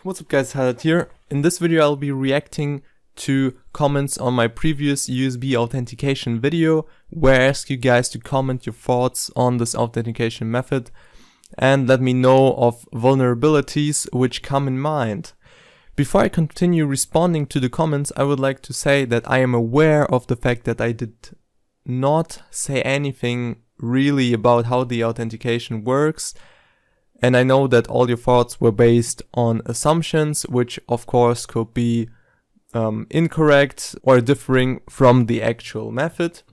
What's up guys, Haddad here. In this video I'll be reacting to comments on my previous USB authentication video where I ask you guys to comment your thoughts on this authentication method and let me know of vulnerabilities which come in mind. Before I continue responding to the comments, I would like to say that I am aware of the fact that I did not say anything really about how the authentication works, and I know that all your thoughts were based on assumptions which of course could be incorrect or differing from the actual method.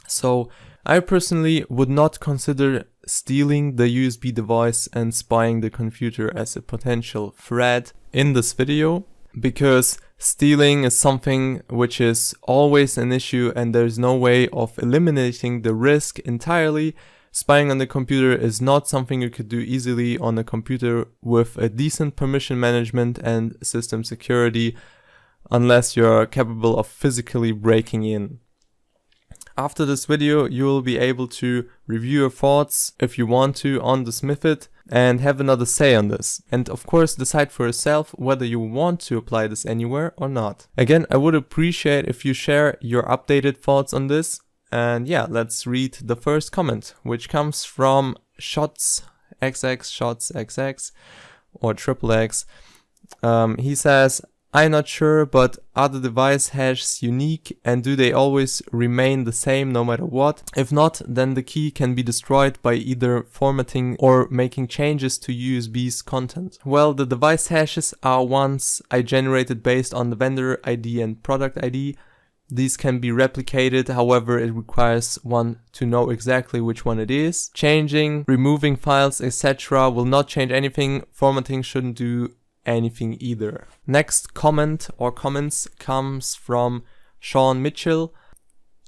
So I personally would not consider stealing the USB device and spying the computer as a potential threat in this video, because stealing is something which is always an issue and there's no way of eliminating the risk entirely. Spying on the computer is not something you could do easily on a computer with a decent permission management and system security unless you're capable of physically breaking in. After this video, you will be able to review your thoughts if you want to on this method and have another say on this. And of course, decide for yourself whether you want to apply this anywhere or not. Again, I would appreciate if you share your updated thoughts on this. And yeah, let's read the first comment, which comes from shots XX or XXX. He says, I'm not sure, but are the device hashes unique and do they always remain the same no matter what? If not, then the key can be destroyed by either formatting or making changes to USB's content. Well, the device hashes are ones I generated based on the vendor ID and product ID. These can be replicated, however it requires one to know exactly which one it is. Changing, removing files, etc. will not change anything. Formatting shouldn't do anything either. Next comment or comments comes from Sean Mitchell.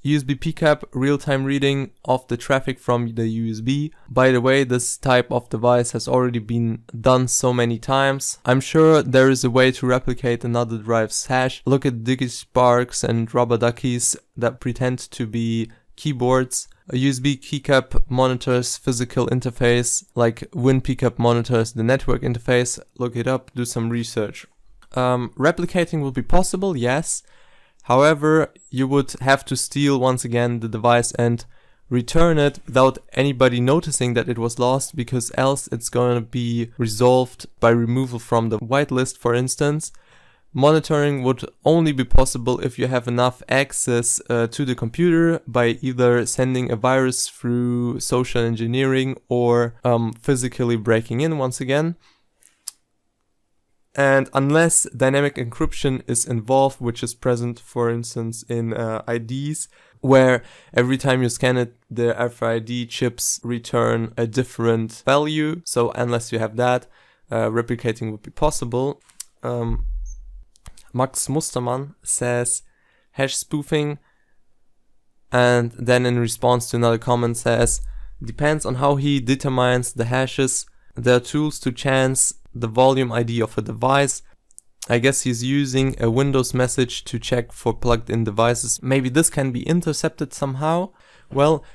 USB pcap, real-time reading of the traffic from the USB. By the way, this type of device has already been done so many times. I'm sure there is a way to replicate another drive's hash. Look at DigiSparks and rubber duckies that pretend to be keyboards. A USB keycap monitors physical interface, like WinPCAP monitors the network interface. Look it up, do some research. Replicating will be possible, yes. However, you would have to steal once again the device and return it without anybody noticing that it was lost, because else it's gonna be resolved by removal from the whitelist, for instance. Monitoring would only be possible if you have enough access to the computer by either sending a virus through social engineering or physically breaking in once again. And unless dynamic encryption is involved, which is present, for instance, in IDs, where every time you scan it, the RFID chips return a different value. So unless you have that, replicating would be possible. Max Mustermann says hash spoofing, and then in response to another comment says, depends on how he determines the hashes. There are tools to chance the volume ID of a device. I guess he's using a Windows message to check for plugged in devices. Maybe this can be intercepted somehow. Well,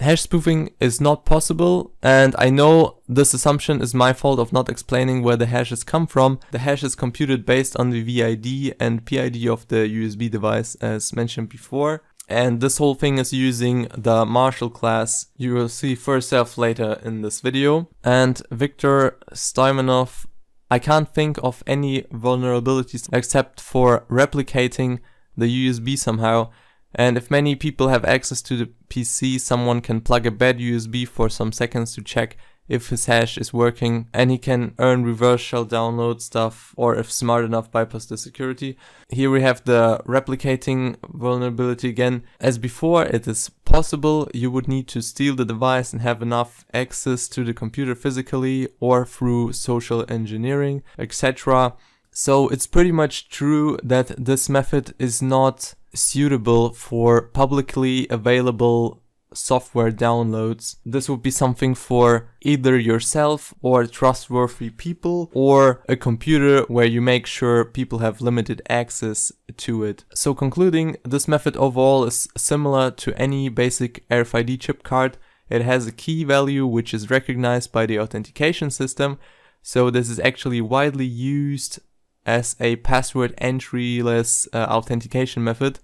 hash spoofing is not possible, and I know this assumption is my fault of not explaining where the hashes come from. The hash is computed based on the VID and PID of the USB device, as mentioned before. And this whole thing is using the Marshall class. You will see for yourself later in this video. And Viktor Stoimanov, I can't think of any vulnerabilities except for replicating the USB somehow. And if many people have access to the PC, someone can plug a bad USB for some seconds to check if his hash is working, and he can earn reverse shell download stuff, or if smart enough, bypass the security. Here we have the replicating vulnerability again. As before, it is possible. You would need to steal the device and have enough access to the computer physically or through social engineering, etc. So it's pretty much true that this method is not suitable for publicly available software downloads. This would be something for either yourself or trustworthy people, or a computer where you make sure people have limited access to it. So concluding, this method overall is similar to any basic RFID chip card. It has a key value which is recognized by the authentication system. So this is actually widely used as a password entryless authentication method.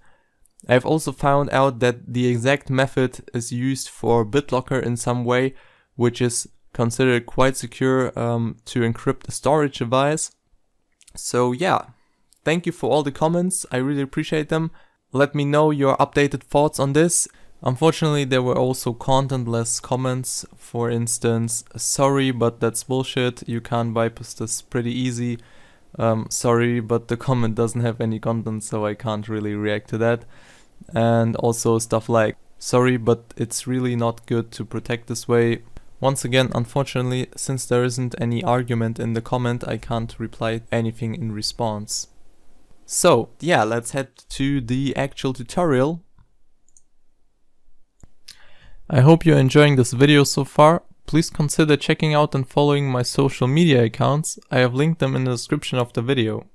I've also found out that the exact method is used for BitLocker in some way, which is considered quite secure to encrypt a storage device. So yeah, thank you for all the comments, I really appreciate them. Let me know your updated thoughts on this. Unfortunately, there were also contentless comments. For instance, sorry, but that's bullshit, you can't bypass this pretty easy. Sorry, but the comment doesn't have any content, so I can't really react to that. And also stuff like, sorry, but it's really not good to protect this way. Once again, unfortunately, since there isn't any argument in the comment, I can't reply anything in response. So yeah, let's head to the actual tutorial. I hope you're enjoying this video so far. Please consider checking out and following my social media accounts. I have linked them in the description of the video.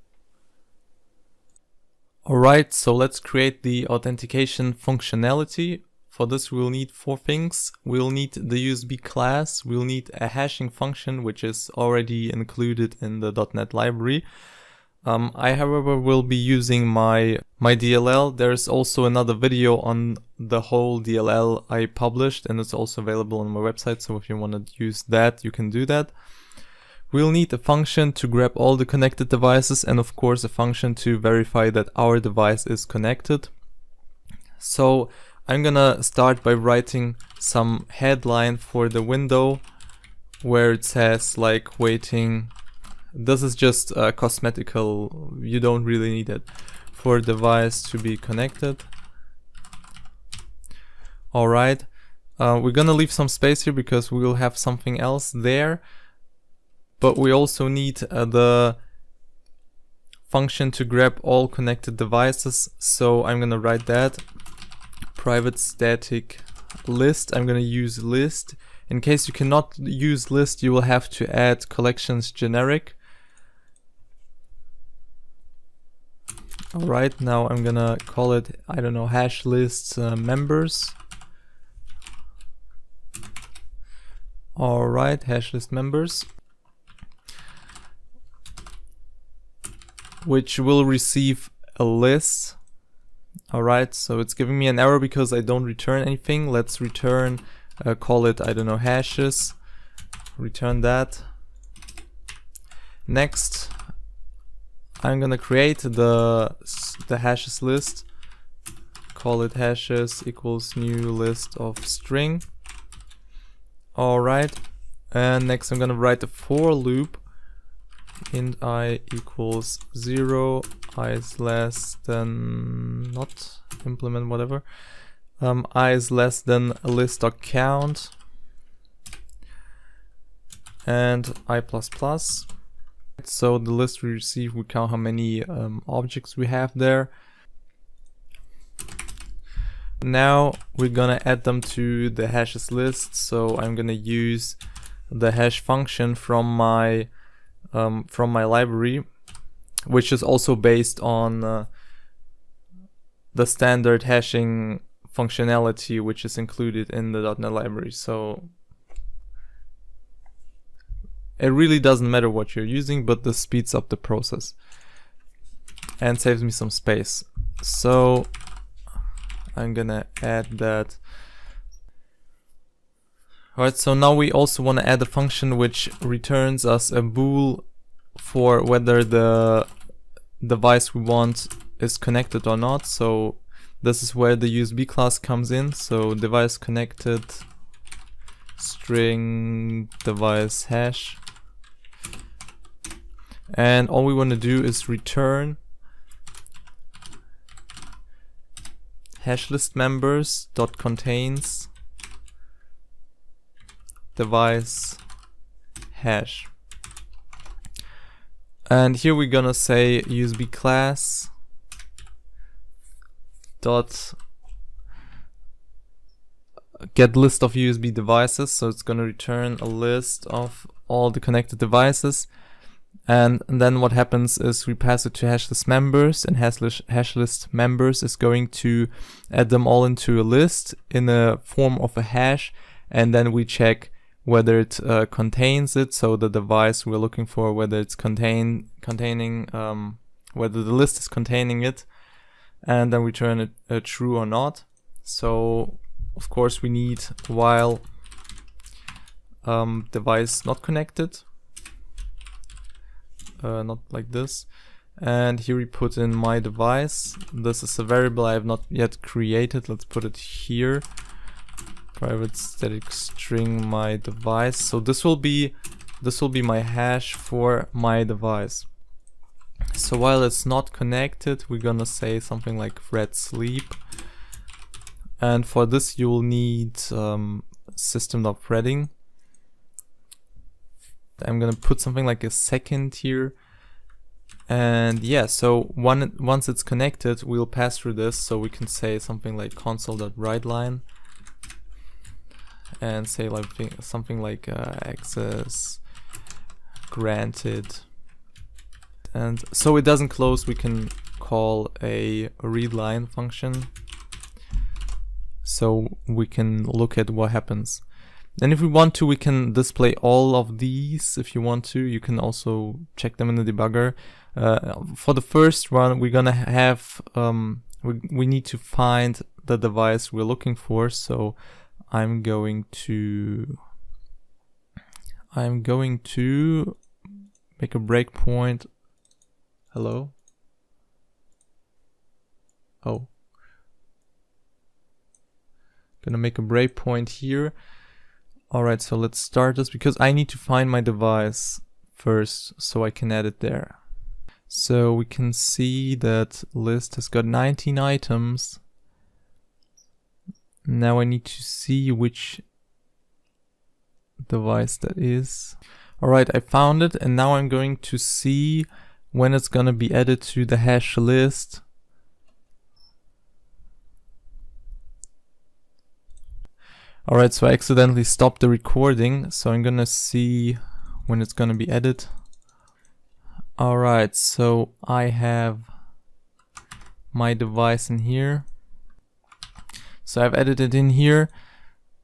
Alright, so let's create the authentication functionality. For this we'll need 4 things. We'll need the USB class, we'll need a hashing function which is already included in the .NET library. I however will be using my DLL. There's also another video on the whole DLL I published and it's also available on my website, so if you want to use that you can do that. We'll need a function to grab all the connected devices and of course a function to verify that our device is connected. So I'm gonna start by writing some headline for the window where it says like waiting. This is just cosmetical, you don't really need it, for device to be connected. Alright, we're gonna leave some space here because we will have something else there. But we also need the function to grab all connected devices. So I'm gonna write that. Private static list, I'm gonna use list. In case you cannot use list, you will have to add collections generic. Alright, now I'm gonna call it, I don't know, hash lists members. Alright, hash list members, which will receive a list. Alright, so it's giving me an error because I don't return anything. Let's return, call it, I don't know, hashes. Return that. Next, I'm gonna create the hashes list. Call it hashes equals new list of string. Alright, and next I'm gonna write a for loop. Int I equals 0, I is less than, not implement, whatever. I is less than a list.count and I++. So the list we receive, we count how many objects we have there. Now we're gonna add them to the hashes list. So I'm gonna use the hash function from my library, which is also based on the standard hashing functionality which is included in the .NET library. So it really doesn't matter what you're using, but this speeds up the process and saves me some space. So I'm gonna add that. Alright, so now we also want to add a function which returns us a bool for whether the device we want is connected or not. So this is where the USB class comes in. So device connected string device hash. And all we want to do is return hash list members dot contains device hash. And here we're gonna say USB class dot get list of USB devices. So it's gonna return a list of all the connected devices. And then what happens is we pass it to hash list members, and hash list members is going to add them all into a list in a form of a hash, and then we check whether it contains it, so the device we're looking for, whether it's containing whether the list is containing it, and then return it true or not. So of course we need while device not connected, not like this. And here we put in my device. This is a variable I have not yet created. Let's put it here. Private static string my device. So this will be my hash for my device. So while it's not connected, we're gonna say something like thread sleep. And for this you will need system.threading. I'm gonna put something like a second here. And yeah, so once it's connected, we'll pass through this. So we can say something like console.writeLine and say like something like access granted. And so it doesn't close, we can call a readLine function, so we can look at what happens. And if we want to, we can display all of these. If you want to, you can also check them in the debugger. For the first one, we're gonna have we need to find the device we're looking for. So I'm going to make a breakpoint. Hello? Oh. Gonna make a breakpoint here. Alright, so let's start this because I need to find my device first so I can add it there. So we can see that list has got 19 items. Now I need to see which device that is. Alright, I found it, and now I'm going to see when it's gonna be added to the hash list. Alright, so I accidentally stopped the recording, so I'm gonna see when it's gonna be added. Alright, so I have my device in here. So I've added it in here.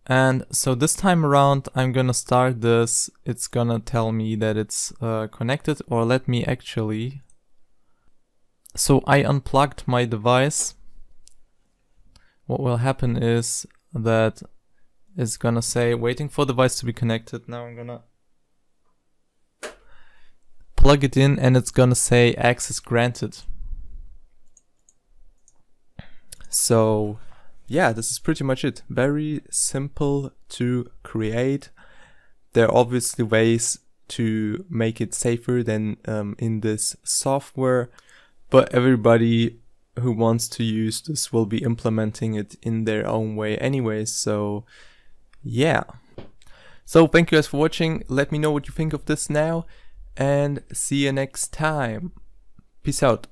And so this time around, I'm gonna start this. It's gonna tell me that it's connected, or let me actually. So I unplugged my device. What will happen is that it's gonna say waiting for device to be connected. Now I'm gonna plug it in and it's gonna say access granted. So yeah, this is pretty much it. Very simple to create. There are obviously ways to make it safer than in this software, but everybody who wants to use this will be implementing it in their own way anyway. So yeah. So thank you guys for watching. Let me know what you think of this now, and see you next time. Peace out.